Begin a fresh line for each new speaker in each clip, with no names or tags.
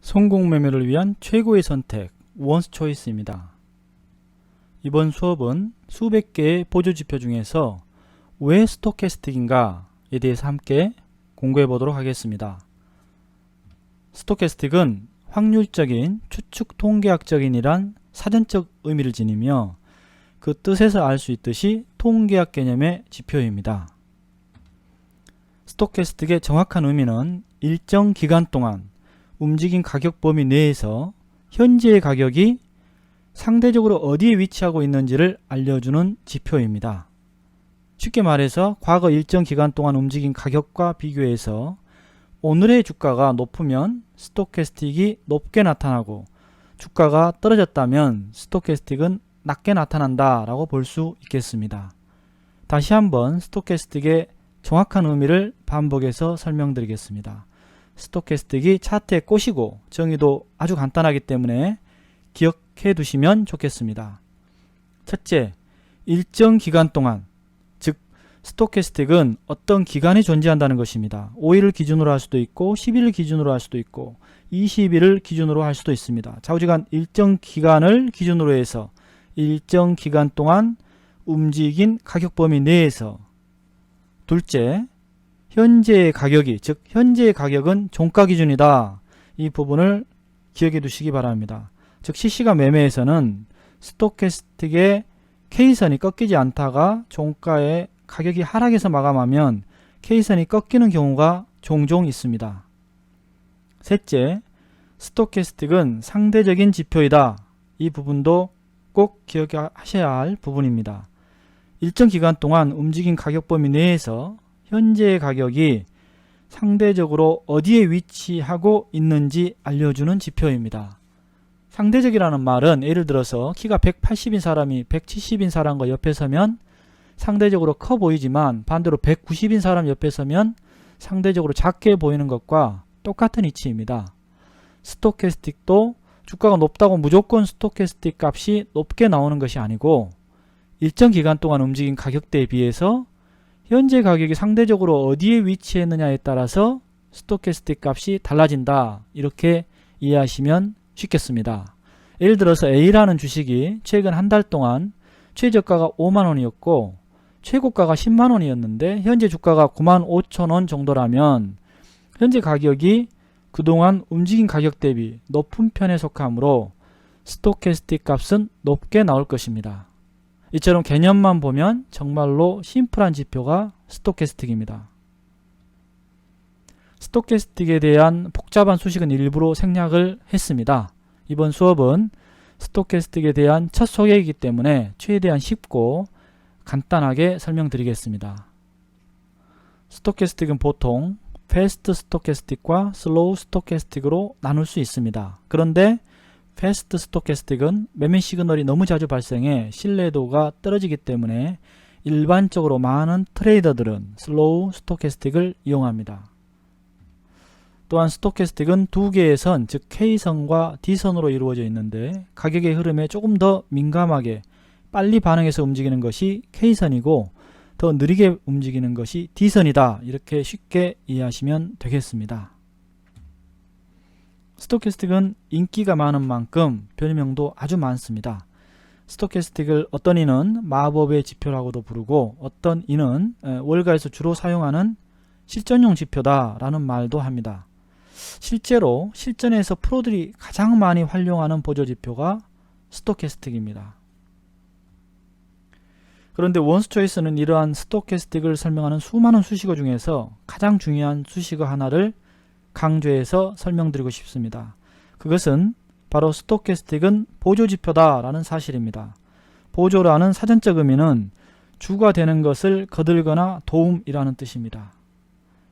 성공 매매를 위한 최고의 선택 원스 초이스입니다. 이번 수업은 수백 개의 보조지표 중에서 왜 스토캐스틱인가에 대해서 함께 공부해 보도록 하겠습니다. 스토캐스틱은 확률적인, 추측 통계학적인이란 사전적 의미를 지니며 그 뜻에서 알 수 있듯이 통계학 개념의 지표입니다. 스토캐스틱의 정확한 의미는 일정 기간 동안 움직인 가격 범위 내에서 현재의 가격이 상대적으로 어디에 위치하고 있는지를 알려주는 지표입니다. 쉽게 말해서 과거 일정 기간 동안 움직인 가격과 비교해서 오늘의 주가가 높으면 스토캐스틱이 높게 나타나고 주가가 떨어졌다면 스토캐스틱은 낮게 나타난다 라고 볼 수 있겠습니다. 다시 한번 스토캐스틱의 정확한 의미를 반복해서 설명드리겠습니다. 스토캐스틱이 차트의 꽃이고 정의도 아주 간단하기 때문에 기억해 두시면 좋겠습니다. 첫째, 일정 기간 동안, 즉 스토캐스틱은 어떤 기간이 존재한다는 것입니다. 5일을 기준으로 할 수도 있고 10일을 기준으로 할 수도 있고 20일을 기준으로 할 수도 있습니다. 좌우지간 일정 기간을 기준으로 해서 일정 기간 동안 움직인 가격 범위 내에서, 둘째, 현재의 가격이, 즉 현재의 가격은 종가 기준이다. 이 부분을 기억해 두시기 바랍니다. 즉 실시간 매매에서는 스토캐스틱의 K선이 꺾이지 않다가 종가의 가격이 하락해서 마감하면 K선이 꺾이는 경우가 종종 있습니다. 셋째, 스토캐스틱은 상대적인 지표이다. 이 부분도 꼭 기억하셔야 할 부분입니다. 일정 기간 동안 움직인 가격 범위 내에서 현재의 가격이 상대적으로 어디에 위치하고 있는지 알려주는 지표입니다. 상대적이라는 말은 예를 들어서 키가 180인 사람이 170인 사람과 옆에 서면 상대적으로 커 보이지만 반대로 190인 사람 옆에 서면 상대적으로 작게 보이는 것과 똑같은 이치입니다. 스토캐스틱도 주가가 높다고 무조건 스토캐스틱 값이 높게 나오는 것이 아니고 일정 기간 동안 움직인 가격대에 비해서 현재 가격이 상대적으로 어디에 위치했느냐에 따라서 스토캐스틱 값이 달라진다. 이렇게 이해하시면 쉽겠습니다. 예를 들어서 A라는 주식이 최근 한 달 동안 최저가가 5만원이었고 최고가가 10만원이었는데 현재 주가가 95,000원 정도라면 현재 가격이 그동안 움직인 가격 대비 높은 편에 속하므로 스토캐스틱 값은 높게 나올 것입니다. 이처럼 개념만 보면 정말로 심플한 지표가 스토캐스틱입니다. 스토캐스틱에 대한 복잡한 수식은 일부러 생략을 했습니다. 이번 수업은 스토캐스틱에 대한 첫 소개이기 때문에 최대한 쉽고 간단하게 설명드리겠습니다. 스토캐스틱은 보통 패스트 스토캐스틱과 슬로우 스토캐스틱으로 나눌 수 있습니다. 그런데 패스트 스토캐스틱은 매매 시그널이 너무 자주 발생해 신뢰도가 떨어지기 때문에 일반적으로 많은 트레이더들은 슬로우 스토캐스틱을 이용합니다. 또한 스토캐스틱은 두 개의 선, 즉 K선과 D선으로 이루어져 있는데 가격의 흐름에 조금 더 민감하게 빨리 반응해서 움직이는 것이 K선이고 더 느리게 움직이는 것이 D선이다. 이렇게 쉽게 이해하시면 되겠습니다. 스토캐스틱은 인기가 많은 만큼 별명도 아주 많습니다. 스토캐스틱을 어떤 이는 마법의 지표라고도 부르고 어떤 이는 월가에서 주로 사용하는 실전용 지표다 라는 말도 합니다. 실제로 실전에서 프로들이 가장 많이 활용하는 보조지표가 스토캐스틱입니다. 그런데 원스초이스는 이러한 스토캐스틱을 설명하는 수많은 수식어 중에서 가장 중요한 수식어 하나를 강조해서 설명드리고 싶습니다. 그것은 바로 스토캐스틱은 보조지표다 라는 사실입니다. 보조라는 사전적 의미는 주가 되는 것을 거들거나 도움이라는 뜻입니다.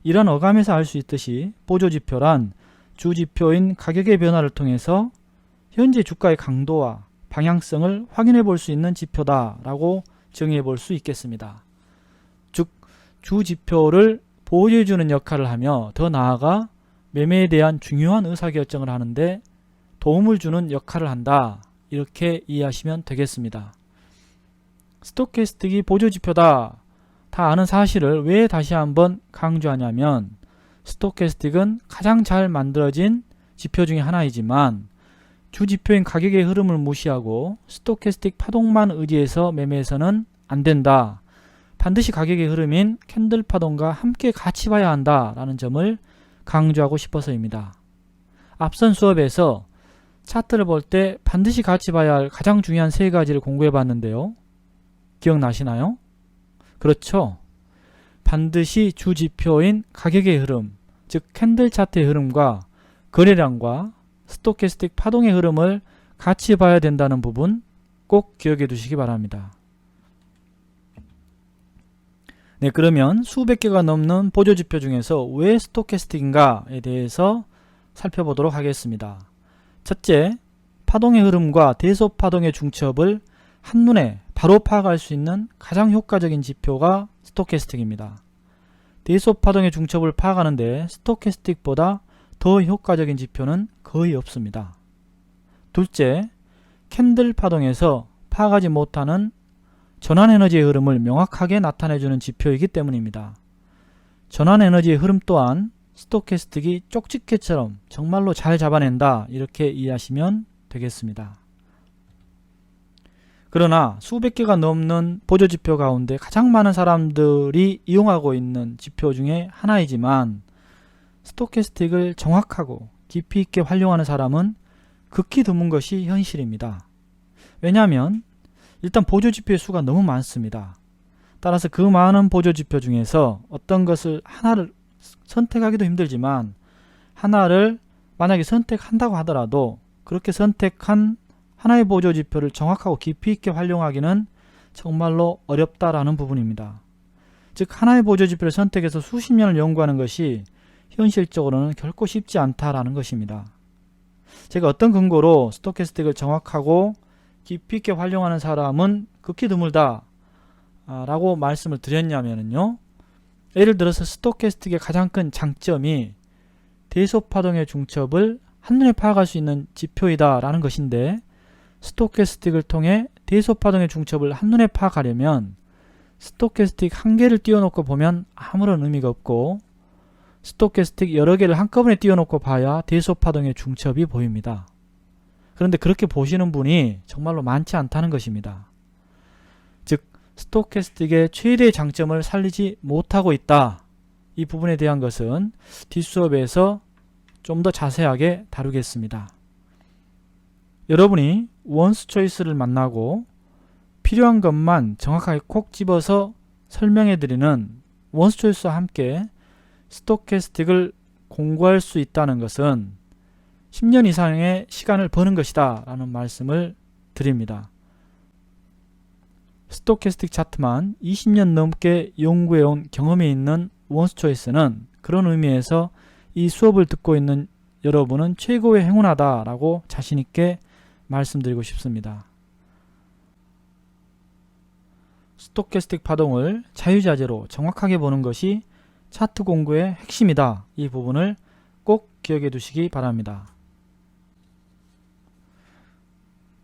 이런 어감에서 알 수 있듯이 보조지표란 주지표인 가격의 변화를 통해서 현재 주가의 강도와 방향성을 확인해 볼 수 있는 지표다 라고 정의해 볼 수 있겠습니다. 즉 주지표를 보호해주는 역할을 하며 더 나아가 매매에 대한 중요한 의사결정을 하는데 도움을 주는 역할을 한다. 이렇게 이해하시면 되겠습니다. 스토캐스틱이 보조지표다. 다 아는 사실을 왜 다시 한번 강조하냐면 스토캐스틱은 가장 잘 만들어진 지표 중에 하나이지만 주 지표인 가격의 흐름을 무시하고 스토캐스틱 파동만 의지해서 매매해서는 안 된다. 반드시 가격의 흐름인 캔들 파동과 함께 같이 봐야 한다라는 점을 강조하고 싶어서입니다. 앞선 수업에서 차트를 볼 때 반드시 같이 봐야 할 가장 중요한 세 가지를 공부해 봤는데요. 기억나시나요? 그렇죠. 반드시 주 지표인 가격의 흐름, 즉 캔들 차트의 흐름과 거래량과 스토캐스틱 파동의 흐름을 같이 봐야 된다는 부분 꼭 기억해 두시기 바랍니다. 네, 그러면 수백 개가 넘는 보조지표 중에서 왜 스토캐스틱인가에 대해서 살펴보도록 하겠습니다. 첫째, 파동의 흐름과 대소 파동의 중첩을 한눈에 바로 파악할 수 있는 가장 효과적인 지표가 스토캐스틱입니다. 대소 파동의 중첩을 파악하는데 스토캐스틱보다 더 효과적인 지표는 거의 없습니다. 둘째, 캔들 파동에서 파악하지 못하는 전환에너지의 흐름을 명확하게 나타내주는 지표이기 때문입니다. 전환에너지의 흐름 또한 스토캐스틱이 쪽집게처럼 정말로 잘 잡아낸다, 이렇게 이해하시면 되겠습니다. 그러나 수백 개가 넘는 보조지표 가운데 가장 많은 사람들이 이용하고 있는 지표 중에 하나이지만 스토캐스틱을 정확하고 깊이 있게 활용하는 사람은 극히 드문 것이 현실입니다. 왜냐하면 일단 보조지표의 수가 너무 많습니다. 따라서 그 많은 보조지표 중에서 어떤 것을 하나를 선택하기도 힘들지만 하나를 만약에 선택한다고 하더라도 그렇게 선택한 하나의 보조지표를 정확하고 깊이 있게 활용하기는 정말로 어렵다라는 부분입니다. 즉 하나의 보조지표를 선택해서 수십 년을 연구하는 것이 현실적으로는 결코 쉽지 않다라는 것입니다. 제가 어떤 근거로 스토캐스틱을 정확하고 깊이 있게 활용하는 사람은 극히 드물다 라고 말씀을 드렸냐면요, 예를 들어서 스토캐스틱의 가장 큰 장점이 대소파동의 중첩을 한눈에 파악할 수 있는 지표이다 라는 것인데, 스토캐스틱을 통해 대소파동의 중첩을 한눈에 파악하려면 스토캐스틱 한 개를 띄워놓고 보면 아무런 의미가 없고 스토캐스틱 여러 개를 한꺼번에 띄워놓고 봐야 대소파동의 중첩이 보입니다. 그런데 그렇게 보시는 분이 정말로 많지 않다는 것입니다. 즉 스토캐스틱의 최대의 장점을 살리지 못하고 있다. 이 부분에 대한 것은 뒷수업에서 좀 더 자세하게 다루겠습니다. 여러분이 원스 초이스를 만나고 필요한 것만 정확하게 콕 집어서 설명해 드리는 원스 초이스와 함께 스토캐스틱을 공부할 수 있다는 것은 10년 이상의 시간을 버는 것이다 라는 말씀을 드립니다. 스토캐스틱 차트만 20년 넘게 연구해온 경험이 있는 원스 초이스는 그런 의미에서 이 수업을 듣고 있는 여러분은 최고의 행운하다 라고 자신있게 말씀드리고 싶습니다. 스토캐스틱 파동을 자유자재로 정확하게 보는 것이 차트 공부의 핵심이다. 이 부분을 꼭 기억해 두시기 바랍니다.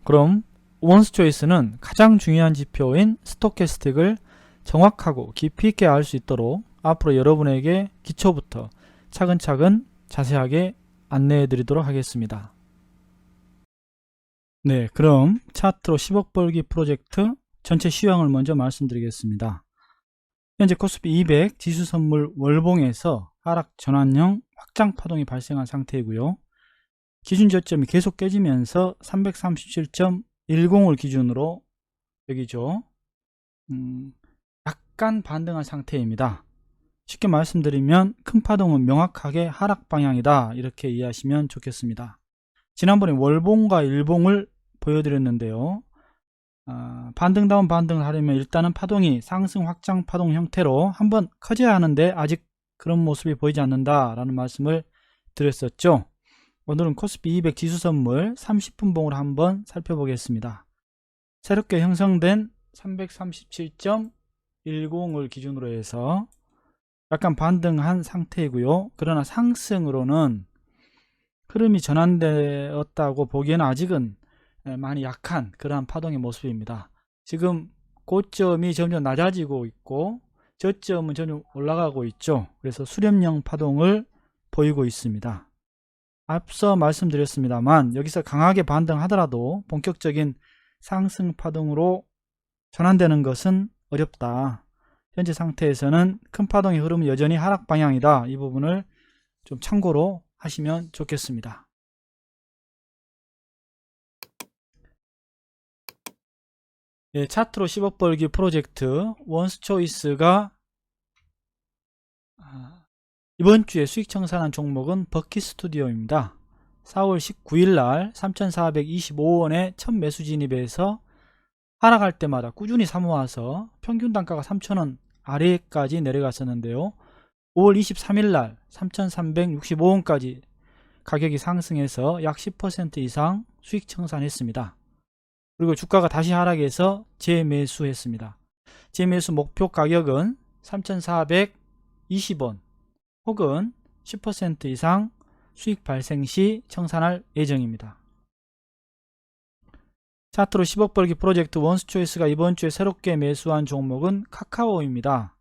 그럼 원스 초이스는 가장 중요한 지표인 스토캐스틱을 정확하고 깊이 있게 알 수 있도록 앞으로 여러분에게 기초부터 차근차근 자세하게 안내해 드리도록 하겠습니다. 네, 그럼 차트로 10억 벌기 프로젝트 전체 시황을 먼저 말씀드리겠습니다. 현재 코스피 200 지수 선물 월봉에서 하락 전환형 확장 파동이 발생한 상태이고요. 기준 저점이 계속 깨지면서 337.10을 기준으로 여기죠. 약간 반등한 상태입니다. 쉽게 말씀드리면 큰 파동은 명확하게 하락 방향이다, 이렇게 이해하시면 좋겠습니다. 지난번에 월봉과 일봉을 보여드렸는데요. 반등다운 반등을 하려면 일단은 파동이 상승 확장 파동 형태로 한번 커져야 하는데 아직 그런 모습이 보이지 않는다 라는 말씀을 드렸었죠. 오늘은 코스피 200 지수 선물 30분 봉을 한번 살펴보겠습니다. 새롭게 형성된 337.10을 기준으로 해서 약간 반등한 상태이고요. 그러나 상승으로는 흐름이 전환되었다고 보기에는 아직은 많이 약한 그러한 파동의 모습입니다. 지금 고점이 점점 낮아지고 있고 저점은 점점 올라가고 있죠. 그래서 수렴형 파동을 보이고 있습니다. 앞서 말씀드렸습니다만 여기서 강하게 반등하더라도 본격적인 상승 파동으로 전환되는 것은 어렵다. 현재 상태에서는 큰 파동의 흐름은 여전히 하락 방향이다. 이 부분을 좀 참고로 하시면 좋겠습니다. 예, 차트로 10억 벌기 프로젝트 원스초이스가 이번 주에 수익 청산한 종목은 버킷스튜디오입니다. 4월 19일 날 3,425원에 첫 매수 진입해서 하락할 때마다 꾸준히 사모아서 평균 단가가 3,000원 아래까지 내려갔었는데요. 5월 23일 날 3,365원까지 가격이 상승해서 약 10% 이상 수익 청산했습니다. 그리고 주가가 다시 하락해서 재매수했습니다. 재매수 목표 가격은 3,420원 혹은 10% 이상 수익 발생 시 청산할 예정입니다. 차트로 10억 벌기 프로젝트 원스초이스가 이번 주에 새롭게 매수한 종목은 카카오입니다.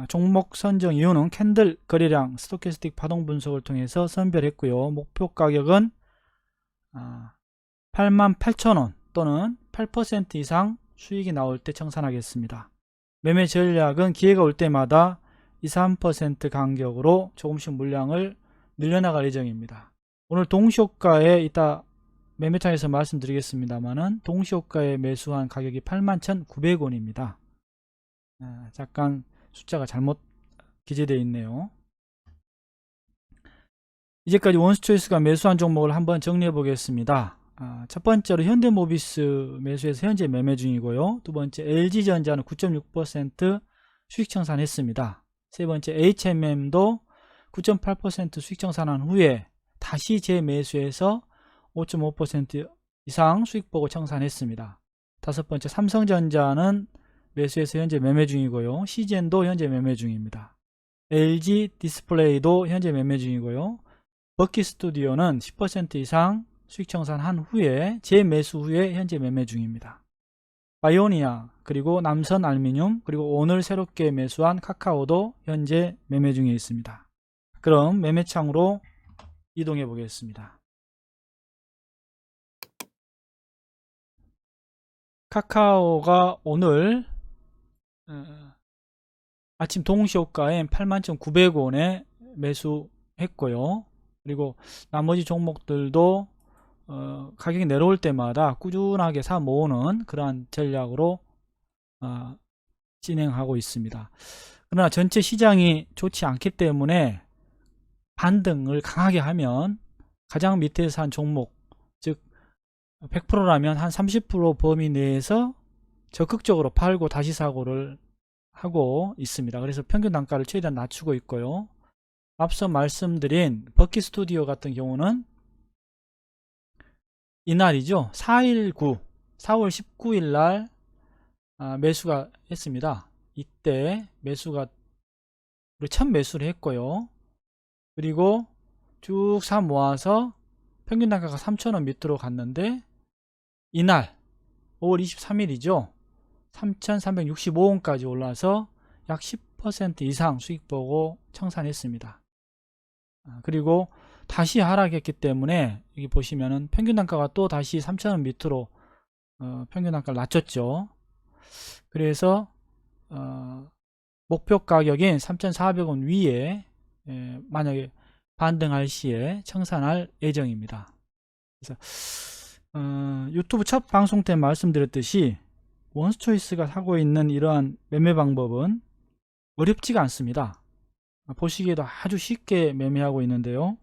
종목 선정 이유는 캔들 거래량 스토캐스틱 파동 분석을 통해서 선별했고요. 목표 가격은 88,000원 또는 8% 이상 수익이 나올 때 청산하겠습니다. 매매 전략은 기회가 올 때마다 2~3% 간격으로 조금씩 물량을 늘려나갈 예정입니다. 오늘 동시효과에 이따 매매창에서 말씀드리겠습니다만은 동시효과에 매수한 가격이 81,900원입니다. 잠깐 숫자가 잘못 기재되어 있네요. 이제까지 원스초이스가 매수한 종목을 한번 정리해 보겠습니다. 첫 번째로 현대모비스 매수해서 현재 매매 중이고요. 두 번째 LG전자는 9.6% 수익 청산했습니다. 세 번째 HMM도 9.8% 수익 청산한 후에 다시 재매수해서 5.5% 이상 수익 보고 청산했습니다. 다섯 번째 삼성전자는 매수해서 현재 매매 중이고요. CGN도 현재 매매 중입니다. LG 디스플레이도 현재 매매 중이고요. 버킷스튜디오는 10% 이상 수익 청산한 후에 재매수 후에 현재 매매 중입니다. 바이오니아 그리고 남선알미늄 그리고 오늘 새롭게 매수한 카카오도 현재 매매 중에 있습니다. 그럼 매매창으로 이동해 보겠습니다. 카카오가 오늘 아침 동시효과에 81,900원에 매수했고요. 그리고 나머지 종목들도 가격이 내려올 때마다 꾸준하게 사 모으는 그러한 전략으로 진행하고 있습니다. 그러나 전체 시장이 좋지 않기 때문에 반등을 강하게 하면 가장 밑에서 한 종목, 즉 100%라면 한 30% 범위 내에서 적극적으로 팔고 다시 사고를 하고 있습니다. 그래서 평균 단가를 최대한 낮추고 있고요. 앞서 말씀드린 버킷스튜디오 같은 경우는 이날이죠. 4.19 4월 19일 날 매수가 했습니다. 이때 매수가 첫 매수를 했고요. 그리고 쭉 사 모아서 평균 단가가 3,000원 밑으로 갔는데 이날 5월 23일이죠. 3,365원까지 올라서 약 10% 이상 수익 보고 청산했습니다. 그리고 다시 하락했기 때문에 여기 보시면은 평균 단가가 또 다시 3,000원 밑으로 평균 단가를 낮췄죠. 그래서 목표 가격인 3,400원 위에 만약에 반등할 시에 청산할 예정입니다. 그래서 유튜브 첫 방송 때 말씀드렸듯이 원스초이스가 하고 있는 이러한 매매 방법은 어렵지가 않습니다. 보시기에도 아주 쉽게 매매하고 있는데요.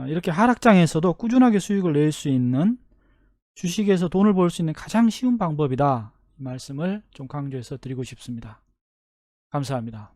이렇게 하락장에서도 꾸준하게 수익을 낼 수 있는 주식에서 돈을 벌 수 있는 가장 쉬운 방법이다. 이 말씀을 좀 강조해서 드리고 싶습니다. 감사합니다.